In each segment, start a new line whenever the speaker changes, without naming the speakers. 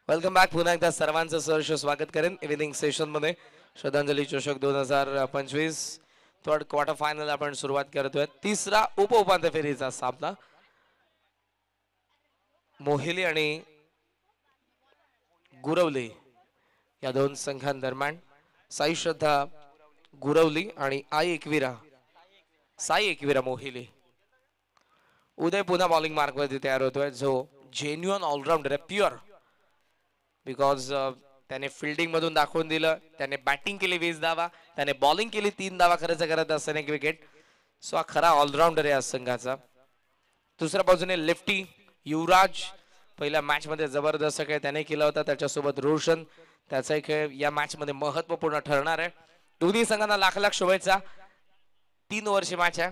Welcome back. पुन्हा एकदा सर्वांचं सहर्ष स्वागत करेन इव्हिनिंग सेशन मध्ये. श्रद्धांजली चषक 2025 थर्ड क्वार्टर फायनल आपण सुरुवात करतोय. तिसरा उपउपांत्य फेरीचा सामना मोहिली आणि गुरवली या दोन संघांदरम्यान. साई श्रद्धा गुरवली आणि साई एकविरा मोहिली. उदय पुन्हा बॉलिंग मार्क वरती तयार होतोय, जो जेन्युअन ऑलराऊंडर आहे, प्युअर. बिकॉज त्याने फिल्डिंग मधून दाखवून दिलं, त्याने बॅटिंग केली 20 धावा, त्याने बॉलिंग केली 3 धावा खर्च करत असताना एक विकेट. सो हा खरा ऑलराऊंडर आहे या संघाचा. दुसऱ्या बाजूने लेफ्टी युवराज पहिल्या मॅच मध्ये जबरदस्त खेळ त्याने केला होता. त्याच्यासोबत रोशन, त्याचा खेळ या मॅच मध्ये महत्वपूर्ण ठरणार आहे. दोन्ही संघांना लाख लाख शुभेच्छा. 3 ओव्हरची मॅच आहे.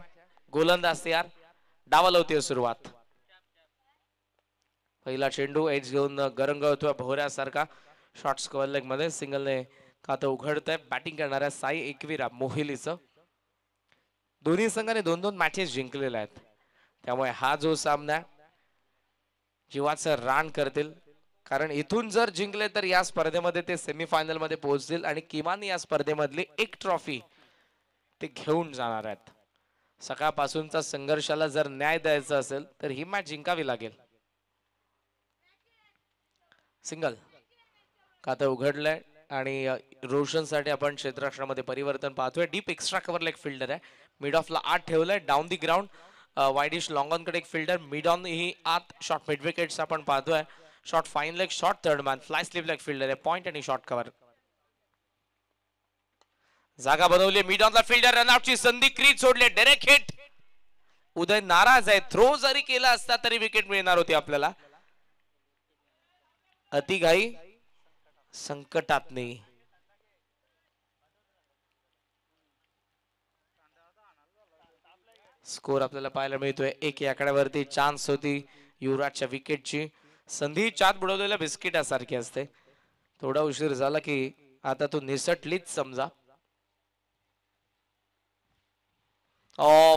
गोलंदाज तयार, डावाला होती सुरुवात. पहिला चेंडू एज घेऊन गरंगवतोय भोवऱ्यासारखा. शॉर्ट स्क्वेअर लेग मध्ये सिंगलने खातं उघडतंय. बॅटिंग करणाऱ्या साई एकविरा मोहिलीचं. दोन्ही संघाने 2-2 मॅचेस जिंकलेल्या आहेत, त्यामुळे हा जो सामना जीवाचं रान करतील. कारण इथून जर जिंकले तर या स्पर्धेमध्ये ते सेमीफायनल मध्ये पोहोचतील आणि किमान या स्पर्धेमधली एक ट्रॉफी ते घेऊन जाणार आहेत. सकाळपासूनचा संघर्षाला जर न्याय द्यायचा असेल तर ही मॅच जिंकावी लागेल. सिंगल खातं उघडलंय आणि रोशन साठी आपण क्षेत्ररक्षणामध्ये परिवर्तन पाहतोय. Deep extra cover leg fielder आहे. मिड ऑफला 8 ठेवलंय. Down the ground widish long on कडे एक फिल्डर. मिड ऑन ही आत शॉर्ट मिड विकेट्स आपण पाहतोय. Short fine leg, short third man, fly sleep leg fielder आहे. पॉइंट आणि शॉर्ट कव्हर. जागा बनवली. मिड ऑनला फिल्डर, रनआउटची संधी, क्रीज सोडले, डायरेक्ट हिट. उदय नाराज आहे. थ्रो जरी केला असता तरी विकेट मिळणार होती आपल्याला. अतिघाई संकटात नाही. स्कोर आपल्याला पाहायला मिळतोय 1 या आकड्यावरती. चान्स होती युवराजच्या विकेटची. संधी चात बुडवलेल्या बिस्किटासारखी असते. थोडा उशीर झाला की आता तो निसटलीच समजा.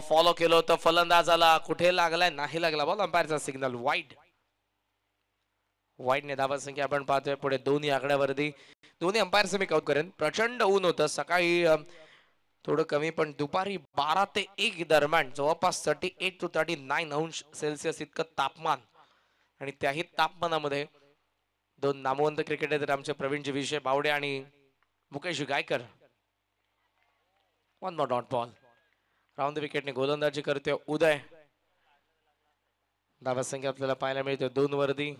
फॉलो केलं होतं फलंदाजाला, कुठे लागलाय, नाही लागला बॉल. अंपायरचा सिग्नल वाईड. वाईडने धावा संख्या आपण पाहतोय पुढे 2 या आकड्यावरती. दोन्ही अंपायरचं मी कौतुक करेन. प्रचंड ऊन होतं सकाळी, थोडं कमी, पण दुपारी 12 ते 1 दरम्यान जवळपास 38 to 39 अंश सेल्सिअस इतकं तापमान. आणि त्याही तापमानामध्ये दोन नामवंत क्रिकेटर आमचे प्रवीणजी विषय बावडे आणि Mukesh Gaikar. 1 more dot ball. Round the विकेटने गोलंदाजी करते उदय. धावा संख्या आपल्याला पाहायला मिळते 2 वरती.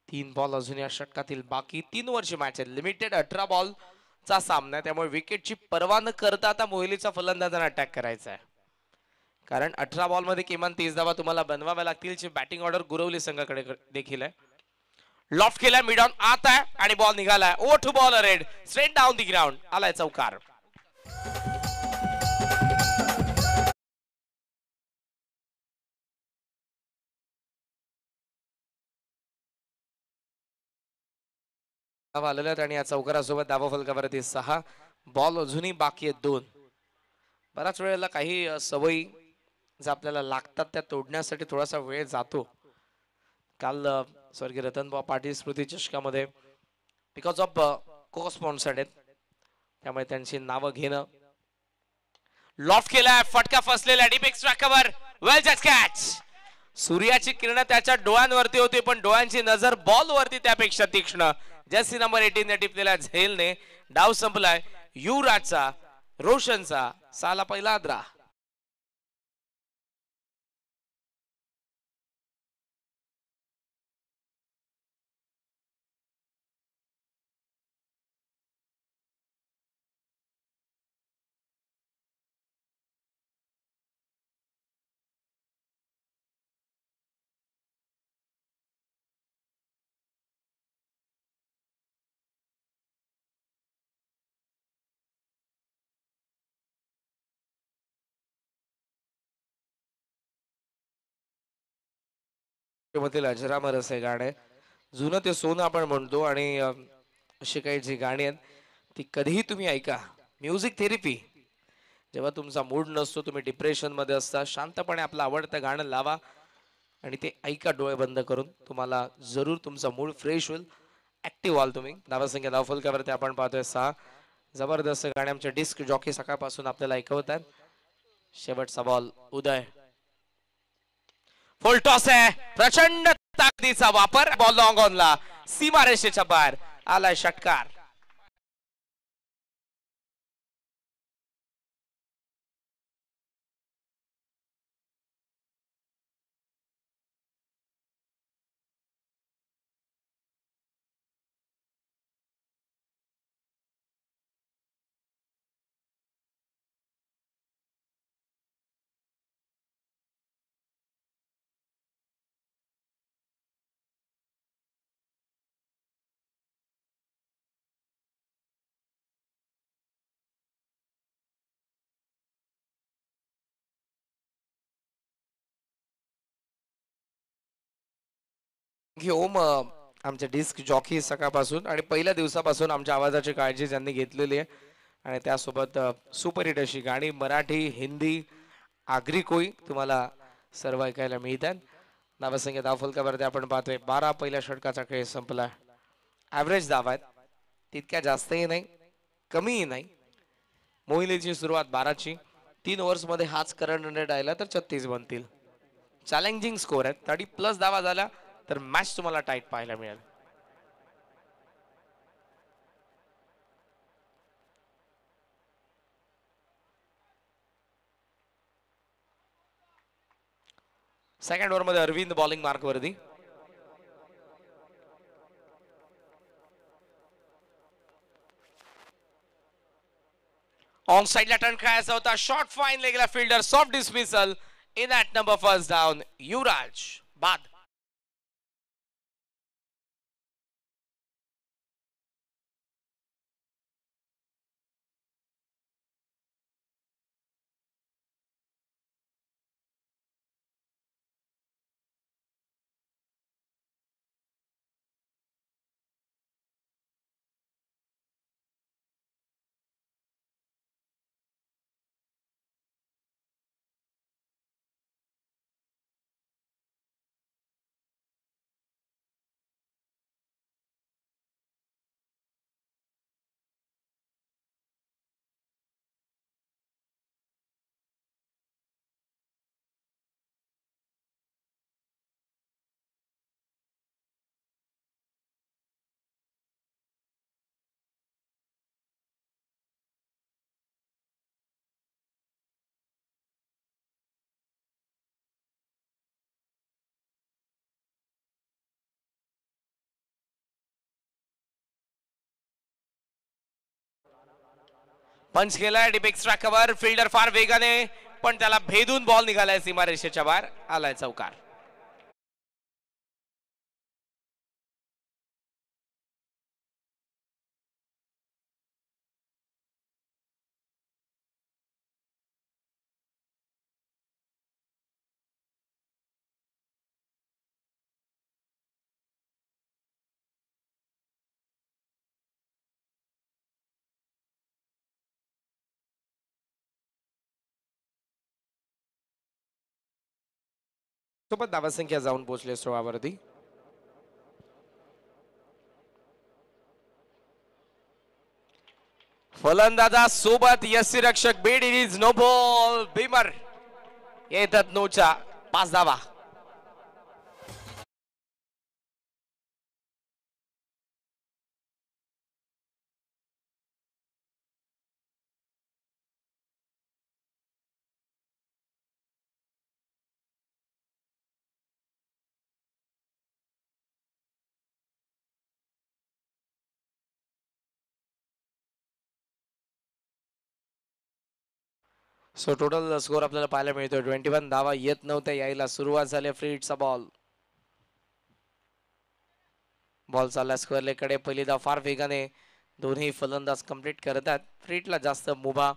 3 बॉल अजून या षटकातील बाकी. 3 ओव्हरची मॅच आहे. लिमिटेड 18 बॉल चा सामना, त्यामुळे विकेटची पर्वा न करता आता मोहिलीचा फलंदाजांना अटॅक करायचा आहे. कारण 18 बॉल मध्ये किमान 30 धावा तुम्हाला बनवाव्या लागतील. ची बॅटिंग ऑर्डर गुरवली संघाकडे देखील आहे. लॉफ्ट केलाय, मिड ऑन आत आहे आणि बॉल निघालाय. Over to ball red, straight down the ground. आलाय चौकार. आलेल्या आणि या चौकारासोबत धावा फलकावरती 6 बॉल अजूनही बाकी आहेत 2. बऱ्याच वेळेला काही सवयी ज्या आपल्याला लागतात त्या तोडण्यासाठी थोडासा वेळ जातो. काल स्वर्गीय रतनभाऊ पाटील स्मृती चषकामध्ये बिकॉज ऑफ को स्पॉन्सर्ड आहेत, त्यामुळे त्यांची नावं घेणं. लॉफ्ट केलाय, फटका फसलेला, डीप एक्स्ट्रा कव्हर, वेल जस्ट कॅच. सूर्याची किरण त्याच्या डोळ्यांवरती होती, पण डोळ्यांची नजर बॉल वरती त्यापेक्षा तीक्ष्ण. जर्सी नंबर 18 ने टिपलेल्या झेलने डाव संपलाय युवराजचा, रोशनचा. साला पहिला आद्रा. मधील अजरामर असे गाणे, जुनं ते सोनं आपण म्हणतो. आणि अशी काही जी गाणी आहेत ती कधीही तुम्ही ऐका, म्युझिक थेरपी. जेव्हा तुमचा मूड नसतो, तुम्ही डिप्रेशन मध्ये असता, शांतपणे आपलं आवडतं गाणं लावा आणि ते ऐका डोळे बंद करून. तुम्हाला जरूर तुमचा मूड फ्रेश होईल, ऍक्टिव्ह व्हाल तुम्ही. धावसंख्या धावफलकावरती आपण पाहतोय 6. जबरदस्त गाणे आमचे डिस्क जॉकी सकाळपासून आपल्याला ऐकवतात. शेवटचा बॉल उदय. फुल टॉस आहे, प्रचंड ताकदीचा वापर. बॉल लॉंग ऑनला, सीमारेषेच्या बाहेर आलाय षटकार. ओम आमचे डिस्क जॉकी सकाळपासून आणि पहिल्या दिवसापासून आमच्या आवाजाची काळजी ज्यांनी घेतलेली आहे आणि त्यासोबत सुपर हिट अशी गाणी मराठी हिंदी आगरी कोई तुम्हाला सर्व ऐकायला मिळतात. धावसंख्या धावफलकावरती आपण पाहतोय 12. पहिल्या षटकाचा खेळ संपला. ॲव्हरेज धावा आहेत, तितक्या जास्तही नाही कमीही नाही. मोहिनीची सुरुवात 12ची. 3 ओव्हर्समध्ये हाच करंट रन राहिला तर 36 बनतील. चॅलेंजिंग स्कोर आहेत. 30 प्लस धावा झाला तर मॅच तुम्हाला टाईट पाहायला मिळेल. सेकंड ओव्हर मध्ये अरविंद बॉलिंग मार्क वरती. ऑन साइडला टर्न खेळायचा होता. शॉर्ट फाईन लेगला fielder, soft dismissal in at number first down. Yuvraj बाद. पंच केलाय डीप एक्स्ट्रा कव्हर. फिल्डर फार वेगाने, पण त्याला भेदून बॉल निघालाय सीमारेषेच्या बाहेर. आलाय चौकार. सोबत धावसंख्या जाऊन पोहोचले 16 वरती. फलंदाजा सोबत यष्टीरक्षक बीड. Is no ball. बीमर येतात नोच्या 5 धावा. सो टोटल स्कोर आपल्याला पाहायला मिळतोय 21 धावा येत नव्हत्या यायला. सुरुवात झाली फ्री हिटचा बॉल. बॉल चालला स्क्वेअर लेगकडे. पहिली धाव फार वेगाने दोन्ही फलंदाज कंप्लीट करतात. फ्रीटला जास्त मुभा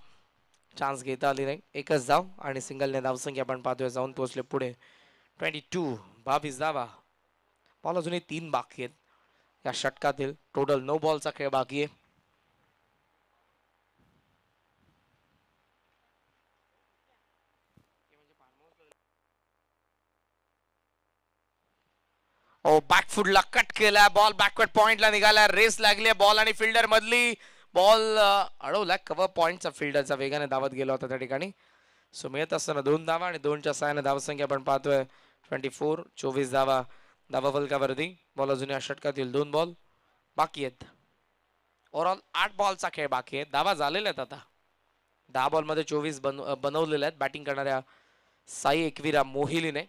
चान्स घेता आली नाही. एकच धाव आणि सिंगलने धावसंख्या आपण पाहतोय जाऊन पोहोचले पुढे 22. 22 धावा. बॉल अजूनही 3 बाकी आहेत या षटकातील. टोटल 9 बॉलचा खेळ बाकी आहे. ओ बॅकफुटला कट केला, बॉल बॅकवर्ड पॉइंटला निघाला, रेस लागली बॉल आणि फिल्डर मधली बॉल अडवला. कव्हर पॉइंटचा फिल्डरचा वेगाने धावत गेला होता त्या ठिकाणी. सो मिळत असताना 2 धावा आणि 2च्या सहाय्याने धावसंख्या आपण पाहतोय 24. 24 धावा धावा फलकावरती. बॉल अजून या षटकातील 2 बॉल बाकी आहेत. ओव्हरऑल 8 बॉलचा खेळ बाकी आहे. धावा झालेल्या आहेत आता. 10 बॉल मध्ये 24 बनवलेले आहेत बॅटिंग करणाऱ्या साई एकविरा मोहिलीने.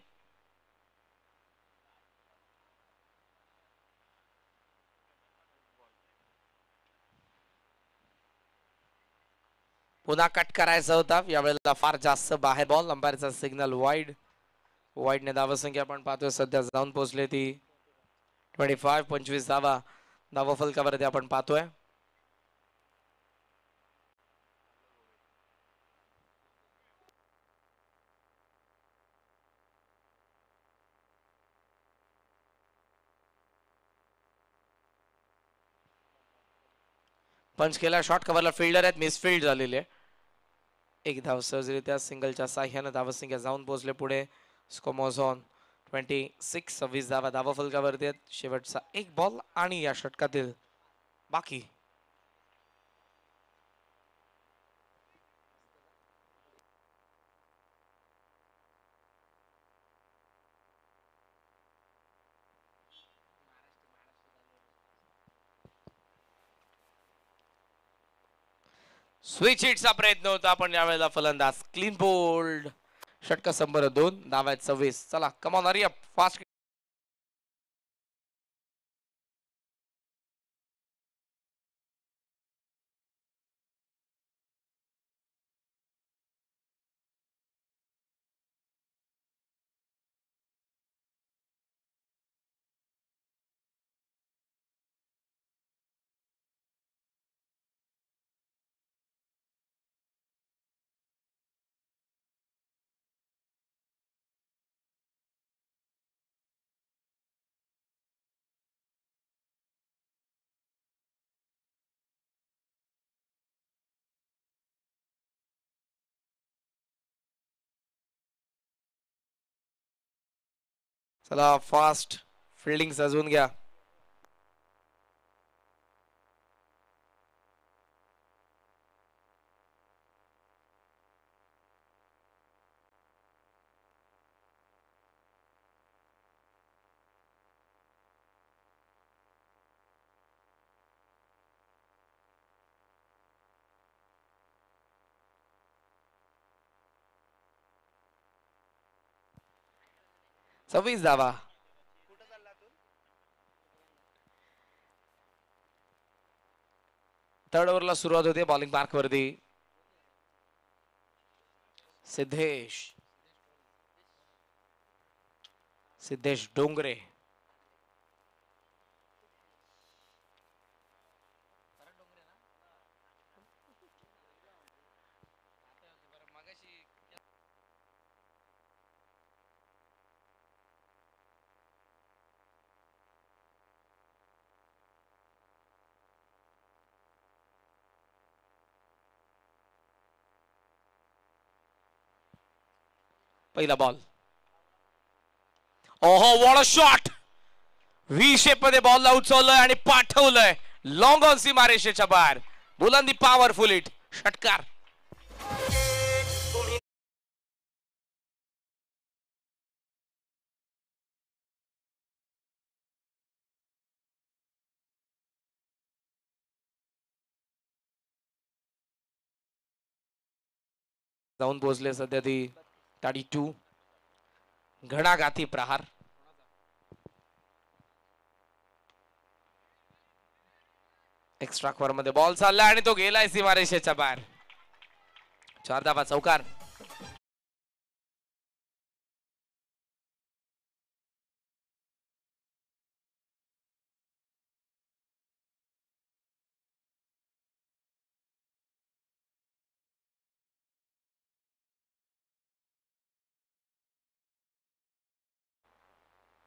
पुन्हा कट करायचा होता यावेळेला, फार जास्त बाहेर बॉल. अंपायरचा सिग्नल वाईड. वाईडने धावसंख्या आपण पाहतोय सध्या जाऊन पोहोचले ती 25. 25 धावा धावा फलकावरती आपण पाहतोय. पंच केला, शॉट कव्हरला फिल्डर आहेत, मिसफिल्ड झालेली आहे. एक धाव सहजरित्या सिंगलच्या साह्याने धावसंख्या जाऊन पोहोचले पुढे. स्कोमोझॉन 26. 26 धावा धावा फलकावरती आहेत. शेवटचा एक बॉल आणि या षटकातील बाकी. स्विच हिटचा प्रयत्न होता पण यावेळेला फलंदाज क्लीन बोल्ड. षटका संबर 2 धावा आहेत 26. चला कमॉन हरी अप फास्ट. चला फास्ट फिल्डिंग सजवून घ्या. सव्वीस धावा. थर्ड ओव्हरला सुरुवात होते. बॉलिंग मार्क वरती सिद्धेश. सिद्धेश डोंगरे. पहिला बॉल. ओहो what a shot. V shape मध्ये बॉलला उचललंय आणि पाठवलंय लॉंग ऑन सीमारेषेच्या बाहेर. बुलंदी पॉवरफुल हिट. षटकार. जाऊन पोहोचले सध्या ती 32. घणाघाती प्रहार. एक्स्ट्रा कव्हर मध्ये बॉल चालला आणि तो गेलाय सीमारेषेच्या बाहेर. 4 धावा चौकार.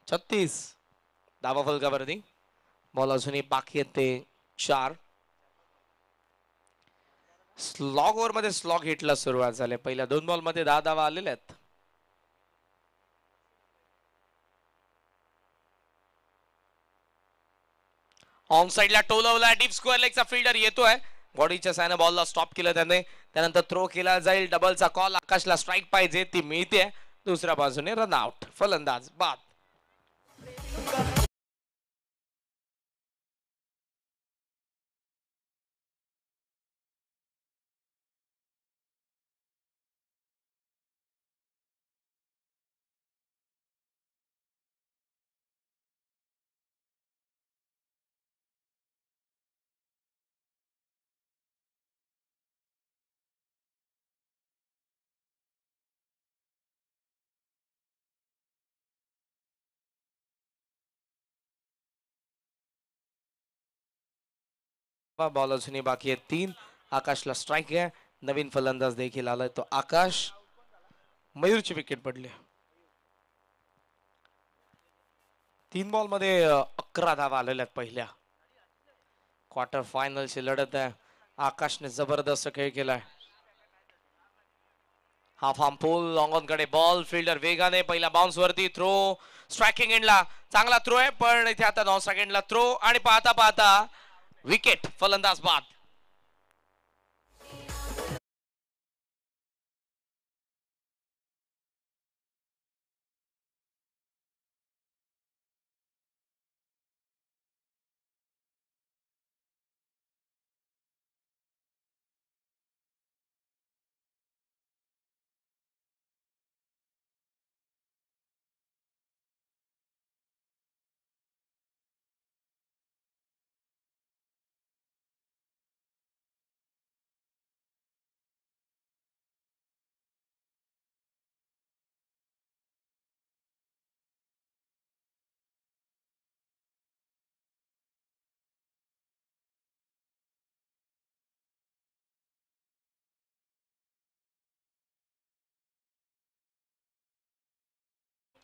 छत्तीस धावा फलकावरती. बॉल अजूनही बाकी आहेत ते 4. स्लॉग ओव्हर मध्ये स्लॉग हिटला सुरुवात झाली. पहिल्या 2 बॉल मध्ये 10 धावा आलेल्या आहेत. 10 ऑन साइडला टोलवला, डीप स्क्वेअर लेगचा फिल्डर येतोय, बॉडीच्या सायनं बॉलला स्टॉप केलं त्याने, त्यानंतर थ्रो केला जाईल, डबलचा कॉल, आकाशला स्ट्राईक पाहिजे ती मिळते, दुसऱ्या बाजूने रन आउट, फलंदाज बाद. बॉल अजूनही बाकी आहेत 3. आकाशला स्ट्राईक आहे, नवीन फलंदाज देखील आलाय तो आकाश. मयूरची विकेट पडली. 3 बॉल मध्ये 11 धावा आलेल्या आहेत पहिल्या. क्वार्टर फायनलची लढत आहे. आकाशने जबरदस्त खेळ केलाय. Half arm pull, long on कडे बॉल, फिल्डर वेगाने पहिला बाउन्स वरती, थ्रो स्ट्रायकिंग एंडला चांगला थ्रो आहे, पण इथे आता नॉन स्ट्राइक एंडला थ्रो आणि पाहता पाहता विकेट, फलंदाज बाद.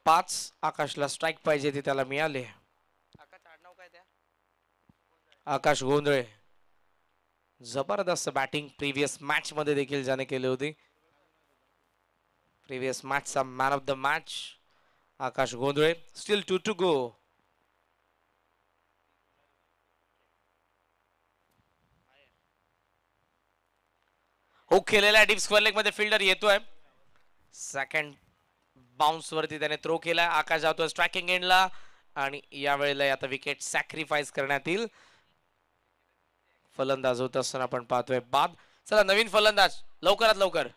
पाच आकाशला स्ट्राईक पाहिजे ती त्याला मिळाले. आकाश गोंधळे, जबरदस्त बॅटिंग प्रीवियस मॅच मध्ये देखील ज्याने केली होती. प्रीवियस मॅचचा man of the match Akash Gondhale. Still 2 to go. हो केलेला डीप स्क्वेअर लेग मध्ये फिल्डर येतोय. सेकंड बाउन्स वरती त्याने थ्रो केलाय. आकाश जातोय स्ट्रायकिंग एंडला आणि या वेळेला आता विकेट सॅक्रिफाईस करण्यात येईल. फलंदाज होत असताना आपण पाहतोय बाद. चला नवीन फलंदाज लवकरात लवकर.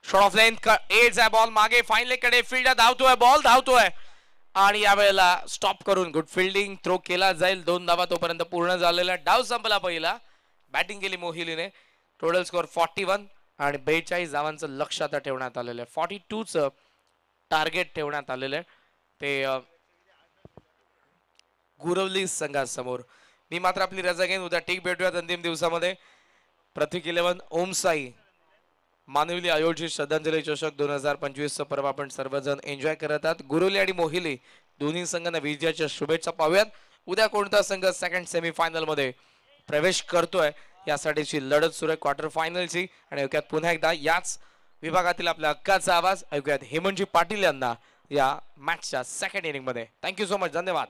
शॉट ऑफ लेंथ एज आहे बॉल मागे फाईन लेग कडे, फिल्डर धावतोय, बॉल धावतोय आणि या वेळेला स्टॉप करून गुड फिल्डिंग, थ्रो केला जाईल. 2 धावा तोपर्यंत पूर्ण झालेला. डाव संपला पहिला. बॅटिंग केली मोहिलीने. टोटल स्कोर 41 आणि 42 धावांचं लक्ष आता ठेवण्यात आलेलं आहे. 42 चं टार्गेट ठेवण्यात आलेलं आहे ते गुरवली संघासमोर. मी मात्र आपली रजा घेईन. उद्या ठीक भेटूयात अंतिम दिवसामध्ये. प्रतीक 11 ओम साई मानवली आयोजित श्रद्धांजली चषक 2025 पर्व आपण सर्वजण एन्जॉय करत आहात. गुरुली आणि मोहिली दोन्ही संघांना विजयाच्या शुभेच्छा पाहूयात. उद्या कोणता संघ सेकंड सेमीफायनल मध्ये प्रवेश करतोय यासाठीची लढत सुरू आहे क्वार्टर फायनलची. आणि ऐकूयात पुन्हा एकदा याच विभागातील आपल्या हक्काचा आवाज. ऐकूयात हेमंतजी पाटील यांना या मॅचच्या सेकंड इनिंग मध्ये. Thank you so much. धन्यवाद.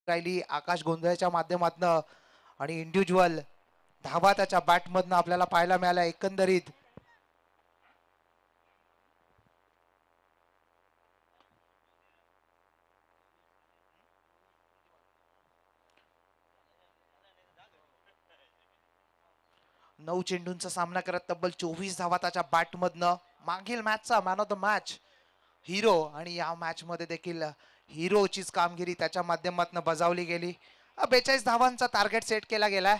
राहिली आकाश गोंधळच्या माध्यमातून आणि इंडिव्हिज्युअल धावा त्याच्या बॅटमधनं आपल्याला पाहायला मिळाल्या. एकंदरीत 9 चेंडूंचा सामना करत तब्बल 24 धावा त्याच्या बॅटमधनं. मागील मॅचचा man of the match hero आणि या मॅच मध्ये देखील हिरोचीच कामगिरी त्याच्या माध्यमातून बजावली गेली. 42 धावांचा टार्गेट सेट केला गेलाय.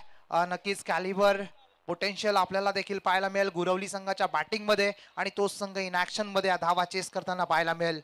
नक्कीच कॅलिबर पोटेन्शियल आपल्याला देखील पाहायला मिळेल गुरवली संघाच्या बॅटिंग मध्ये आणि तोच संघ इन ऍक्शन मध्ये धावा चेस करताना पाहायला मिळेल.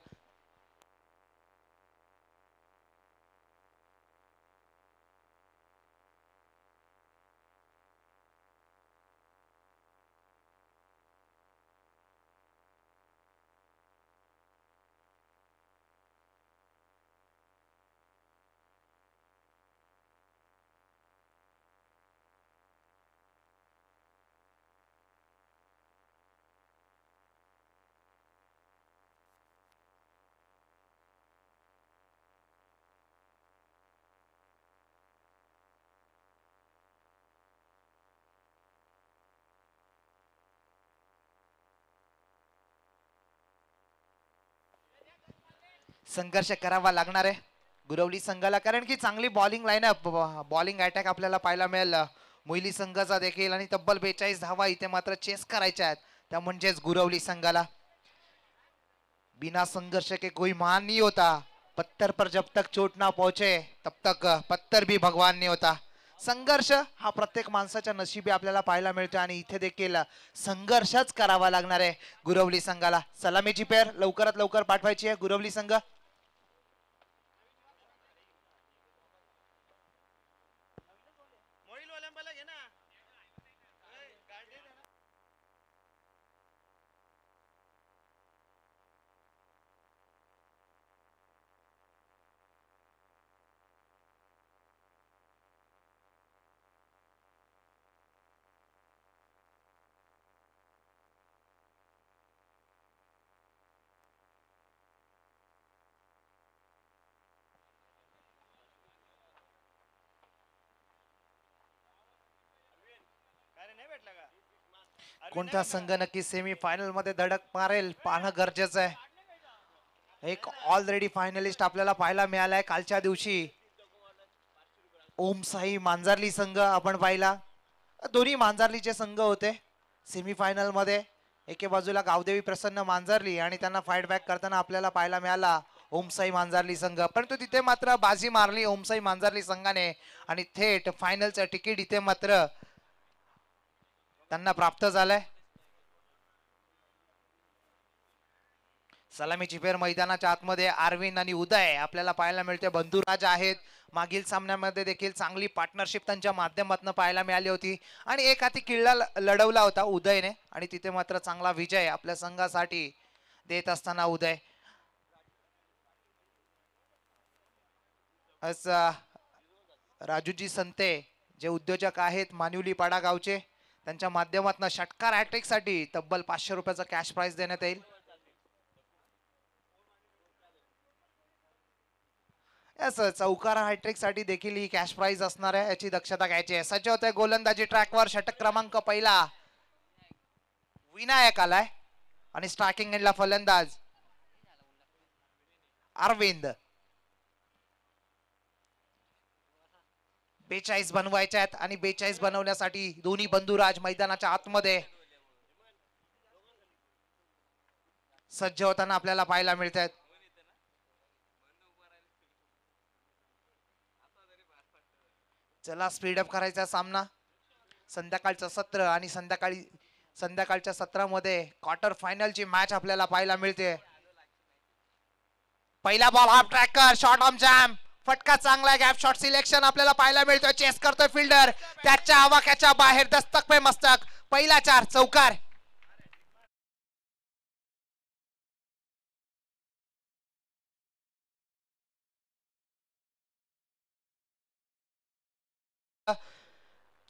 संघर्ष करावा लागणार आहे गुरवली संघाला, कारण की चांगली बॉलिंग लाईनअप, बॉलिंग अटॅक आपल्याला पाहायला मिळेल मोहिली संघाचा देखील. आणि तब्बल 42 धावा इथे मात्र चेस करायच्या आहेत, त्या म्हणजेच गुरवली संघाला. बिना संघर्ष के कोई मान नहीं होता, पत्थर पर जब तक चोट ना पहुंचे तब तक पत्थर भी भगवान नहीं होता. संघर्ष हा प्रत्येक माणसाच्या नशिबी आपल्याला पाहायला मिळतो आणि इथे देखील संघर्षच करावा लागणार आहे गुरवली संघाला. सलामीची पेर लवकरात लवकर पाठवायची आहे गुरवली संघ. कोणता संघ नक्की सेमी फायनल मध्ये धडक मारेल पाहणं गरजेचं आहे. एक ऑलरेडी फायनलिस्ट आपल्याला पाहायला मिळालाय कालच्या दिवशी. ओम साई मांजरली संघ आपण पाहिला. दोन्ही मांजरलीचे संघ होते सेमी फायनल मध्ये. एके बाजूला गावदेवी प्रसन्न मांजरली आणि त्यांना फाईट बॅक करताना आपल्याला पाहायला मिळाला ओमसाई मांजरली संघ. परंतु तिथे मात्र बाजी मारली ओमसाई मांजरली संघाने आणि थेट फायनलचं तिकीट इथे मात्र त्यांना प्राप्त झालंय. सलामीची फेर मैदानाच्या आतमध्ये अरविंद आणि उदय आपल्याला पाहायला मिळते. बंधुराज आहेत. मागील सामन्यामध्ये देखील चांगली पार्टनरशिप त्यांच्या माध्यमातून पाहायला मिळाली होती आणि एक हाती किल्ला लढवला होता उदयने आणि तिथे मात्र चांगला विजय आपल्या संघासाठी देत असताना उदय राजूजी संते जे उद्योजक आहेत मानिवली पाडा गावचे, त्यांच्या माध्यमातून षटकार हॅट्रिक साठी तब्बल 500 रुपयाचा कॅश प्राइज देण्यात येईल. चौकार हॅट्रिक साठी देखील ही कॅश प्राइज असणार आहे, याची दक्षता घ्यायची आहे. सज्ज होते गोलंदाजी ट्रॅकवर. षटक क्रमांक पहिला विनायक आलाय आणि स्ट्रायकिंग एंडला फलंदाज अरविंद. 42 बनवायचे आहेत आणि 42 बनवण्यासाठी दोन्ही बंधुराज मैदानाच्या आतमध्ये सज्ज होताना आपल्याला पाहायला मिळत आहेत. चला स्पीडअप करायचा सामना. संध्याकाळचं सत्र आणि संध्याकाळच्या सत्रामध्ये क्वार्टर फायनलची मॅच आपल्याला पाहायला मिळते. पहिला ball half tracker short on jam, फटका चांगला गॅप शॉट सिलेक्शन आपल्याला पाहायला मिळतोय. चेस करतोय फिल्डर, त्याच्या आवाक्याच्या बाहेर दस्तक पे मस्तक. पहिला 4 चौकार.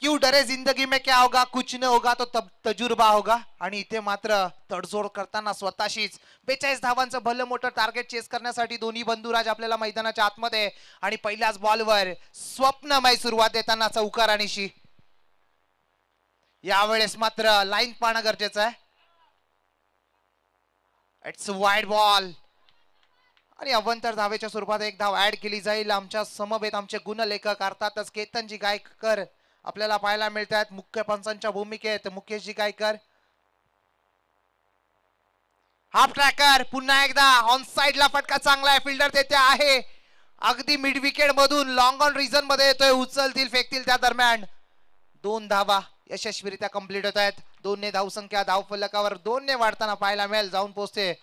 क्यों डरे जिंदगी में क्या होगा, कुछ न होगा तो तब तजुर्बा होगा. आणि इथे मात्र तडजोड करताना स्वतःशीच 42 धावांचं भलं मोठं टार्गेट चेस करण्यासाठी दोन्ही बंधुराज आपल्याला मैदानाच्या आतमध्ये आणि पहिल्याच बॉलवर स्वप्नमय सुरुवात देताना चौकार आणि शी. यावेळेस मात्र लाईन पाहणं गरजेचं आहे. इट्स वाईड बॉल आणि अवंतर धावेच्या स्वरूपात एक धाव ऍड केली जाईल. आमच्या समवेत आमचे गुणलेखक अर्थातच केतनजी गायककर आपल्याला पाहायला मिळतात मुख्य पंचांच्या भूमिकेत मुकेश जी गायकर. हाफ ट्रॅकर पुन्हा एकदा ऑन साइडला फटका चांगला आहे. फिल्डर तेथे आहे अगदी मिड विकेट मधून लॉंग ऑन रिझन मध्ये येतोय. उचलतील फेकतील त्या दरम्यान 2 धावा यशस्वीरित्या कंप्लीट होत आहेत. 2 ने धावसंख्या धाव फलकावर 2 ने वाढताना पाहायला मिळेल. जाऊन पोहोचते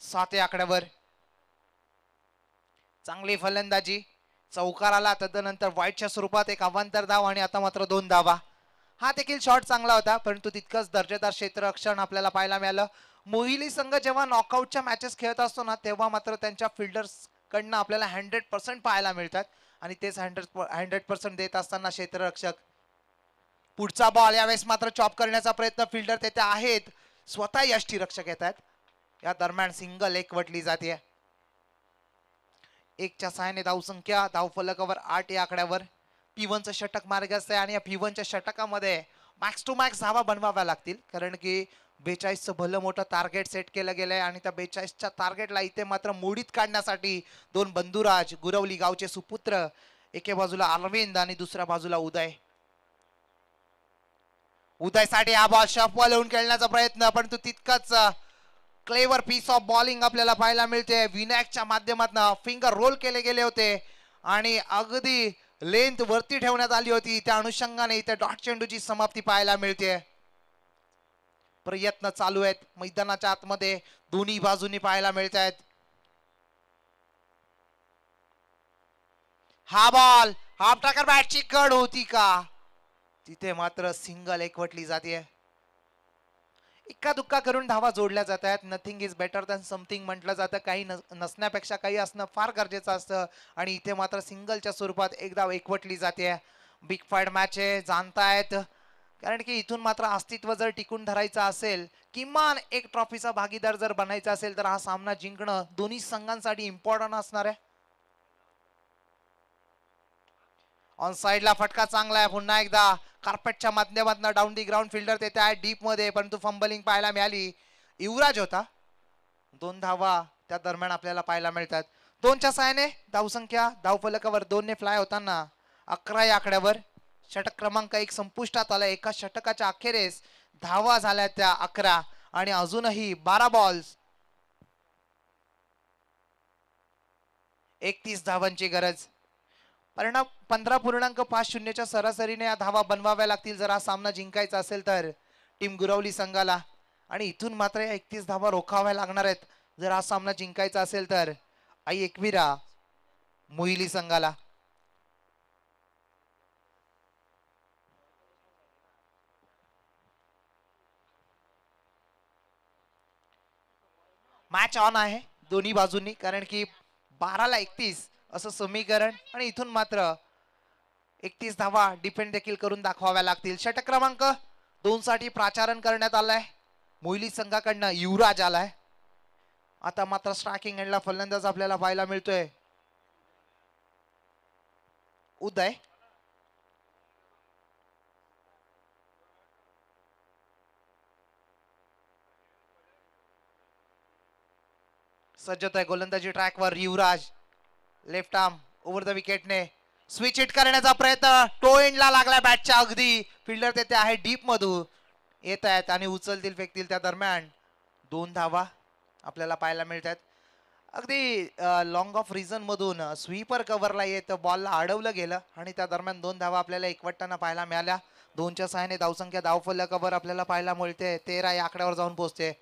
7 आकड्यावर. चांगली फलंदाजी चौकार आला तदनंतर वाईटच्या स्वरूपात एक अवांतर धाव आणि आता मात्र 2 धावा. हा देखील शॉट चांगला होता परंतु तितकंच दर्जेदार क्षेत्ररक्षण आपल्याला पाहायला मिळालं. मोहिली संघ जेव्हा नॉकआउटच्या मॅचेस खेळत असतो ना तेव्हा मात्र त्यांच्या फिल्डर्स कडनं आपल्याला 100% पाहायला मिळतात आणि तेच 100% देत असताना क्षेत्ररक्षक. पुढचा बॉल यावेळेस मात्र चॉप करण्याचा प्रयत्न फिल्डर तेथे आहेत. स्वतः यष्टीरक्षक येत आहेत. या दरम्यान सिंगल एकवटली जाते. 1च्या सहाय्याने धावसंख्या धाव फलकावर 8 या आकड्यावर. P1चं षटक मार्गस्थ आहे आणि या P1च्या षटकामध्ये मॅक्स टू मॅक्स धावा बनवाव्या लागतील कारण की 42चं भलं मोठं टार्गेट सेट केलं गेलंय आणि त्या 42च्या टार्गेटला इथे मात्र मोडीत काढण्यासाठी 2 बंधुराज गुरवली गावचे सुपुत्र एके बाजूला अरविंद आणि दुसऱ्या बाजूला उदय. उदयसाठी हा बॉल शॉपबॉल होऊन खेळण्याचा प्रयत्न परंतु तितकंच क्लेवर पीस ऑफ बॉलिंग आपल्याला पाहायला मिळते. विनायकच्या माध्यमातून फिंगर रोल केले गेले होते आणि अगदी लेंथ वरती ठेवण्यात आली होती. त्या अनुषंगाने इथे डॉट चेंडूची समाप्ती पाहायला मिळते. प्रयत्न चालू आहेत मैदानाच्या आतमध्ये दोन्ही बाजूनी पाहायला मिळत आहेत. हा बॉल हाफ टाकर बॅटची कड होती का तिथे मात्र सिंगल एकवटली जाते. इक्का दुक्का करून धावा जोडल्या जात आहेत. Nothing is better than something म्हटलं जातं. काही नसण्यापेक्षा काही असणं फार गरजेचं असतं आणि इथे मात्र सिंगलच्या स्वरूपात एक धाव एकवटली जाते. बिग फाईट मॅच आहे जाणतायत कारण की इथून मात्र अस्तित्व जर टिकून धरायचं असेल किमान एक ट्रॉफीचा भागीदार जर बनायचा असेल तर हा सामना जिंकणं दोन्ही संघांसाठी इम्पॉर्टंट असणार आहे. ऑन साइडला फटका चांगला आहे. पुन्हा एकदा कार्पेटच्या माध्यमातून डाऊन दी ग्राउंड फिल्डर तेथे आहे डीप मध्ये परंतु फंबलिंग पाहायला मिळाली. युवराज होता. 2 धावा त्या दरम्यान आपल्याला पाहायला मिळतात. 2च्या सहाय्याने धावसंख्या धाव फलकावर 2 ने फ्लाय होताना 11 या आकड्यावर. षटक क्रमांक 1 संपुष्टात आला. एका षटकाच्या अखेरीस धावा झाल्या त्या 11 आणि अजूनही 12 बॉल्स 31 धावांची गरज. परिणाम 15.50च्या सरासरीने या धावा बनवाव्या लागतील जर हा सामना जिंकायचा असेल तर टीम गुरवली संघाला आणि इथून मात्र या 31 धावा रोखाव्या लागणार आहेत जर हा सामना जिंकायचा असेल तर आई एकविरा मोहिली संघाला. मॅच ऑन आहे दोन्ही बाजूंनी कारण की 12ला 31 असं समीकरण आणि इथून मात्र 31 धावा डिफेंड देखील करून दाखवाव्या लागतील. षटक क्रमांक 2 साठी प्राचारण करण्यात आलाय. मोहिली संघाकडनं युवराज आलाय. आता मात्र स्ट्रायकिंग एंडला फलंदाज आपल्याला पाहायला मिळतोय उदय. सज्ज होतोय गोलंदाजी ट्रॅकवर Yuvraj. Left arm over the विकेटने स्विच हिट करण्याचा प्रयत्न टो एंडला लागला बॅटच्या अगदी. फिल्डर तेथे आहे डीप मधून येत आहेत आणि उचलतील फेकतील त्या दरम्यान 2 धावा आपल्याला पाहायला मिळतात. अगदी लॉंग ऑफ रिझन मधून स्वीपर कव्हरला येत बॉलला अडवलं गेलं आणि त्या दरम्यान 2 धावा आपल्याला एकवटताना पाहायला मिळाल्या. 2च्या सहाय्याने धावसंख्या धाव फलकावर आपल्याला पाहायला मिळते 13 या आकड्यावर जाऊन पोहोचते.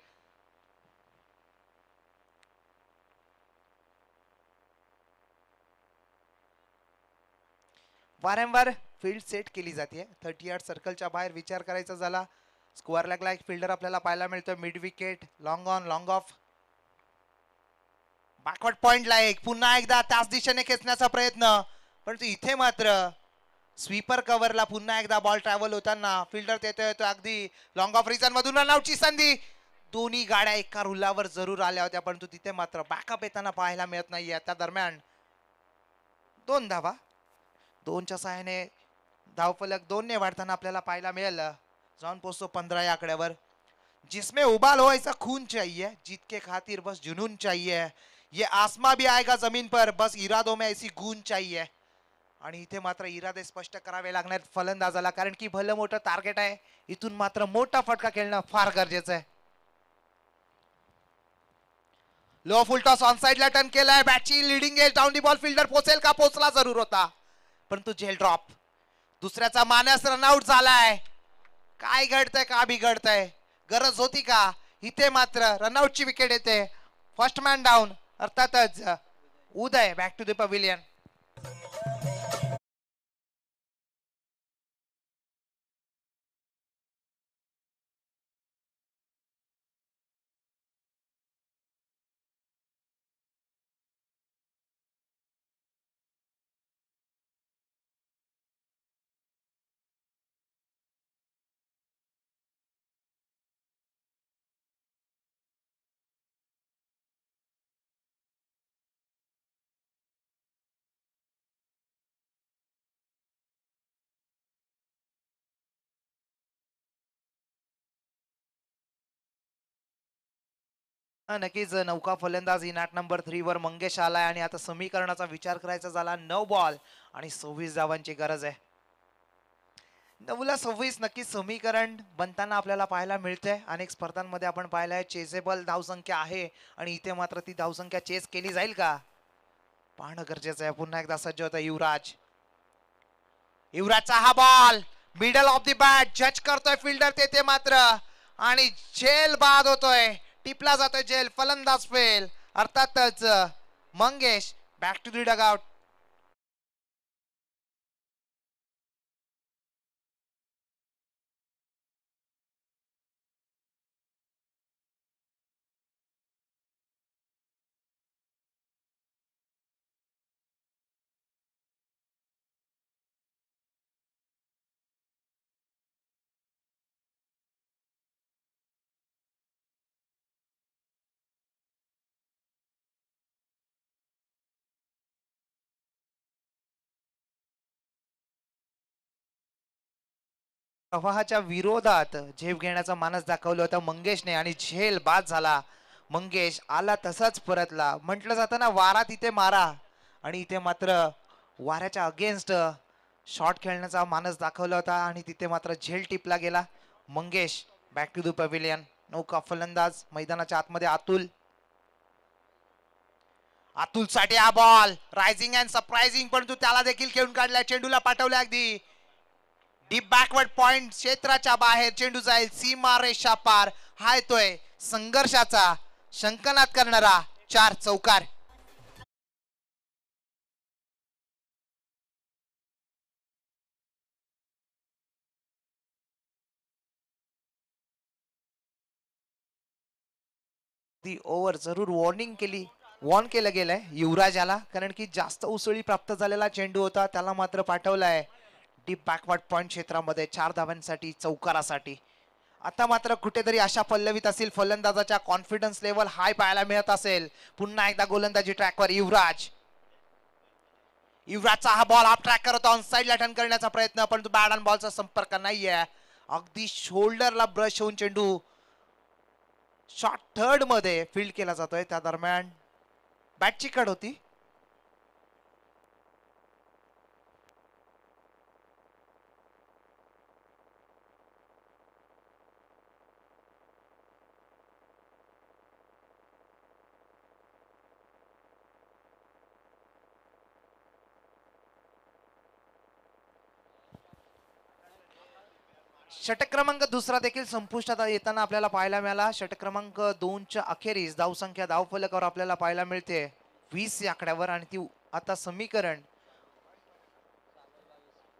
वारंवार फील्ड सेट केली जाते 30 यार्ड सर्कलच्या बाहेर. विचार करायचा झाला स्क्वेअर लेगला एक फिल्डर आपल्याला पाहायला मिळतो. Mid wicket long on long of backward पॉइंटला एक पुन्हा एकदा त्याच दिशेने खेचण्याचा प्रयत्न परंतु इथे मात्र स्वीपर कव्हरला पुन्हा एकदा बॉल ट्रॅव्हल होताना फिल्डर तेथे येतो अगदी लॉंग ऑफ रिझन मधून रनआउटची संधी. दोन्ही गाड्या एका रुलावर जरूर आल्या होत्या परंतु तिथे मात्र बॅकअप येताना पाहायला मिळत नाहीये. त्या दरम्यान 2 धावा 2च्या सहाय्याने धावफलक 2 ने वाढताना आपल्याला पाहायला मिळेल. जाऊन पोहोचतो 15 या आकड्यावर. जिसमें उबाल हो ऐसा खून चाहिए जीत के खातिर बस जुनून चाहिए ये आसमां भी आएगा जमीन पर बस इरादों में ऐसी गूंज चाहिए आणि इथे मात्र इरादे स्पष्ट करावे लागणार फलंदाजाला, कारण की भलं मोठं टार्गेट आहे. इथून मात्र मोठा फटका खेळणं फार गरजेचं आहे. लो फुल टॉस ऑन साइडला टर्न केलाय. बॅटची leading edge down the ball. Fielder पोचेल का? पोचला जरूर होता, परंतु झेल ड्रॉप. दुसऱ्याचा मानस रनआउट झालाय. काय घडतंय, का बिघडतंय, गरज होती का? इथे मात्र रनआउटची विकेट येते. First man down. अर्थातच उदय बॅक टू द पवेलियन. नक्कीच नौका फलंदाज इनाट नंबर 3 वर मंगेश आलाय आणि आता समीकरणाचा विचार करायचा झाला. 9 बॉल आणि 26 धावांची गरज आहे. 9ला 26 नक्कीच समीकरण बनताना आपल्याला पाहायला मिळते. अनेक स्पर्धांमध्ये आपण पाहिलंय चेसेबल धावसंख्या आहे आणि इथे मात्र ती धावसंख्या चेस केली जाईल का पाहणं गरजेचं आहे. पुन्हा एकदा सज्ज होता युवराज. युवराजचा हा ball middle of the bat जज करतोय फिल्डर तेथे मात्र, आणि झेल बाद होतोय. टिपला जातोय झेल. फलंदाज फेल. अर्थातच Mangesh back to the dugout. प्रवाहाच्या विरोधात झेप घेण्याचा मानस दाखवला होता मंगेशने आणि झेल बाद झाला. मंगेश आला तसाच परतला. म्हटलं जातं ना वारा तिथे मारा, आणि इथे मात्र वाऱ्याच्या अगेन्स्ट शॉट खेळण्याचा मानस दाखवला होता आणि तिथे मात्र झेल टिपला गेला. Mangesh back to the pavilion. नौका फलंदाज मैदानाच्या आतमध्ये अतुल. अतुल साठी हा बॉल रायझिंग अँड सरप्राइझिंग, परंतु त्याला देखील खेळून काढलाय. चेंडूला पाठवलं अगदी डीप बॅकवर्ड पॉइंट क्षेत्राच्या बाहेर. चेंडू जाईल सीमा रेषा पार. हा येतोय संघर्षाचा शंकनाद करणारा 4 चौकार. ती ओव्हर जरूर वॉर्न केलं गेलंय युवराज याला, कारण की जास्त उसळी प्राप्त झालेला चेंडू होता. त्याला मात्र पाठवलाय डीप बॅकवर्ड पॉइंट क्षेत्रामध्ये 4 धावांसाठी चौकारासाठी. आता मात्र कुठेतरी अशा पल्लवीत असेल फलंदाजाच्या कॉन्फिडन्स लेवल हाय पाहायला मिळत असेल. पुन्हा एकदा गोलंदाजी ट्रॅकवर युवराज. युवराजचा हा बॉल आप ट्रॅक करत ऑन साइडला टर्न करण्याचा प्रयत्न, परंतु बॅट अँड बॉलचा संपर्क नाहीये. अगदी शोल्डरला ब्रश होऊन चेंडू शॉट थर्ड मध्ये फील्ड केला जातोय. त्या दरम्यान बॅटची कड होती. षटक क्रमांक दुसरा देखील संपुष्टात येताना आपल्याला पाहायला मिळाला. षटक क्रमांक 2च्या अखेरीस धावसंख्या धावफलकावर आपल्याला पाहायला मिळते 20 या आकड्यावर, आणि ती आता समीकरण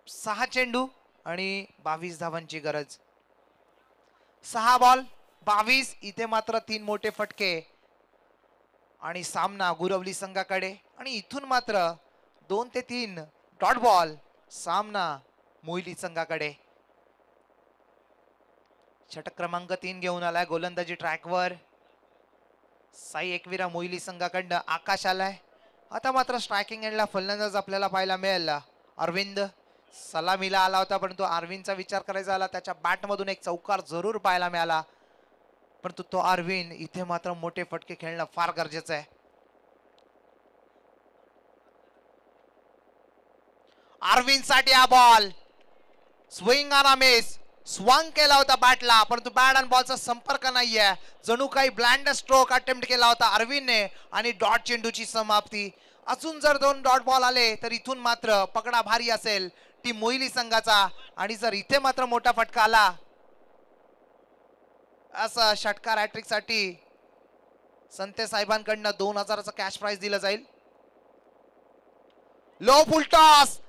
6 चेंडू आणि 22 धावांची गरज. 6 बॉल 22. इथे मात्र 3 मोठे फटके आणि सामना गुरवली संघाकडे, आणि इथून मात्र 2 ते 3 डॉट बॉल सामना मोहिली संघाकडे. षटक क्रमांक 3 घेऊन आलाय गोलंदाजी ट्रॅकवर साई एकविरा मोहिली संघाकडनं. आकाश आलाय. आता मात्र स्ट्रायकिंग एंडला फलंदाज आपल्याला पाहायला मिळेल अरविंद. सलामीला आला होता, परंतु अरविंदचा विचार करायचा झाला. त्याच्या बॅट मधून एक चौकार जरूर पाहायला मिळाला, परंतु तो अरविंद इथे मात्र मोठे फटके खेळणं फार गरजेचं आहे. अरविंद साठी हा बॉल स्विंग ऑन मिस. स्वांग केला होता बॅटला, परंतु बॅट आणि बॉलचा संपर्क नाहीये. जणू काही ब्लाइंड स्ट्रोक अटेम्प्ट केला होता अरविंदने आणि डॉट चेंडूची समाप्ती. अजून जर 2 डॉट बॉल आले तर इथून मात्र पकडा भारी असेल टीम मोहिली संघाचा. आणि जर इथे मात्र मोठा फटका आला असा षटकार हॅट्रिक साठी संते साहेबांकडनं 2000चं कॅश प्राइज दिलं जाईल. लो फुल टॉस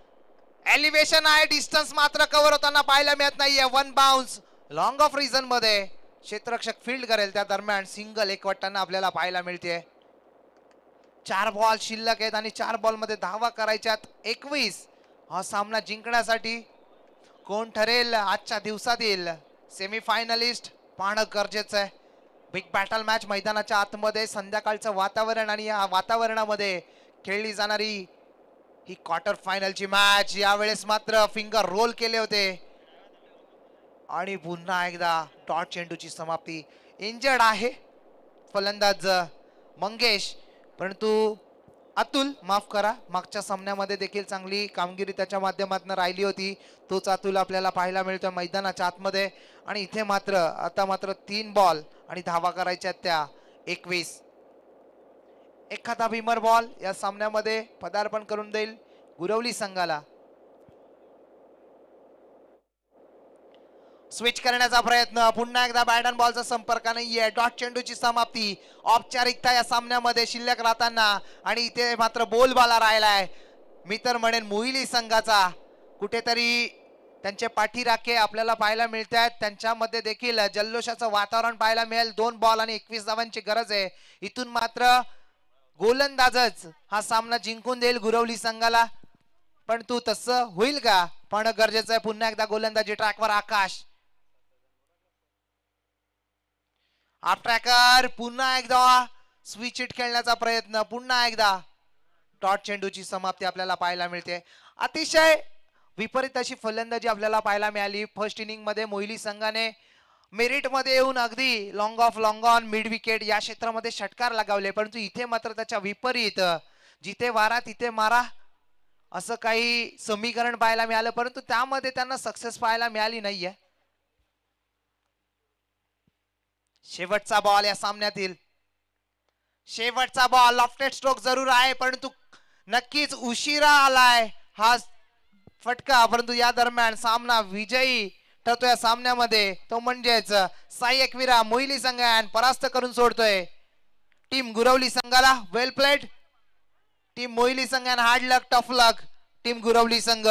एलिव्हेशन आहे, डिस्टन्स मात्र कव्हर होताना पाहायला मिळत नाहीये. 1 बाउन्स लॉंग ऑफ रिझन मध्ये क्षेत्ररक्षक फील्ड करेल, त्या दरम्यान सिंगल एकवटताना आपल्याला पाहायला मिळते. 4 बॉल शिल्लक आहेत आणि 4 बॉल मध्ये धावा करायच्यात 21. हा सामना जिंकण्यासाठी कोण ठरेल आजच्या दिवसातील सेमीफायनलिस्ट पाहणं गरजेचं आहे. बिग बॅटल मॅच मैदानाच्या आतमध्ये संध्याकाळचं वातावरण आणि या वातावरणामध्ये खेळली जाणारी ही क्वार्टर फायनलची मॅच. यावेळेस मात्र फिंगर रोल केले होते आणि पुन्हा एकदा डॉट चेंडूची समाप्ती. इंजर्ड आहे फलंदाज मंगेश, परंतु अतुल माफ करा, मागच्या सामन्यामध्ये देखील चांगली कामगिरी त्याच्या माध्यमातून राहिली होती. तोच अतुल आपल्याला पाहायला मिळतोय मैदानाच्या आतमध्ये. आणि इथे मात्र आता मात्र 3 बॉल आणि धावा करायच्या त्या 21. एखादा भीमर बॉल या सामन्यामध्ये पदार्पण करून देईल गुरवली संघाला. स्विच करण्याचा प्रयत्न, पुन्हा एकदा बॅट अँड बॉलचा संपर्क नाहीये. डॉट चेंडूची समाप्ती. औपचारिकता या सामन्यामध्ये शिल्लक राहताना आणि इथे मात्र बोलबाला राहिलाय. मी तर म्हणेन मोहिली संघाचा. कुठेतरी त्यांचे पाठीराखे आपल्याला पाहायला मिळत आहेत, त्यांच्यामध्ये देखील जल्लोषाचं वातावरण पाहायला मिळेल. 2 बॉल आणि 21 धावांची गरज आहे. इथून मात्र गोलंदाजच हा सामना जिंकून देईल गुरवली संघाला, पण तू तसं होईल का पण गरजेचं आहे. पुन्हा एकदा गोलंदाजी ट्रॅकवर आकाश. आप ट्रॅकर पुन्हा एकदा स्विच हिट खेळण्याचा प्रयत्न, पुन्हा एकदा डॉट चेंडूची समाप्ती आपल्याला पाहायला मिळते. अतिशय विपरीत अशी फलंदाजी आपल्याला पाहायला मिळाली. फर्स्ट इनिंग मध्ये मोहिली संघाने मेरिट मध्ये येऊन अगदी long of long on mid wicket या क्षेत्रामध्ये षटकार लगावले, परंतु इथे मात्र त्याच्या विपरीत जिथे वारा तिथे मारा असं काही समीकरण पाहायला मिळालं, परंतु त्यामध्ये त्यांना सक्सेस पाहायला मिळाली नाहीये. शेवटचा बॉल या सामन्यातील, शेवटचा बॉल. लॉफ्टेड स्ट्रोक जरूर आहे, परंतु नक्कीच उशिरा आलाय हा फटका, परंतु या दरम्यान सामना विजयी ठरतो या सामन्यामध्ये. तो म्हणजेच साई एकविरा मोहिली संघान परास्त करून सोडतोय टीम गुरवली संघाला. वेल प्लेड टीम मोहिली संघान, हार्ड लक टफ लक टीम गुरवली संघ.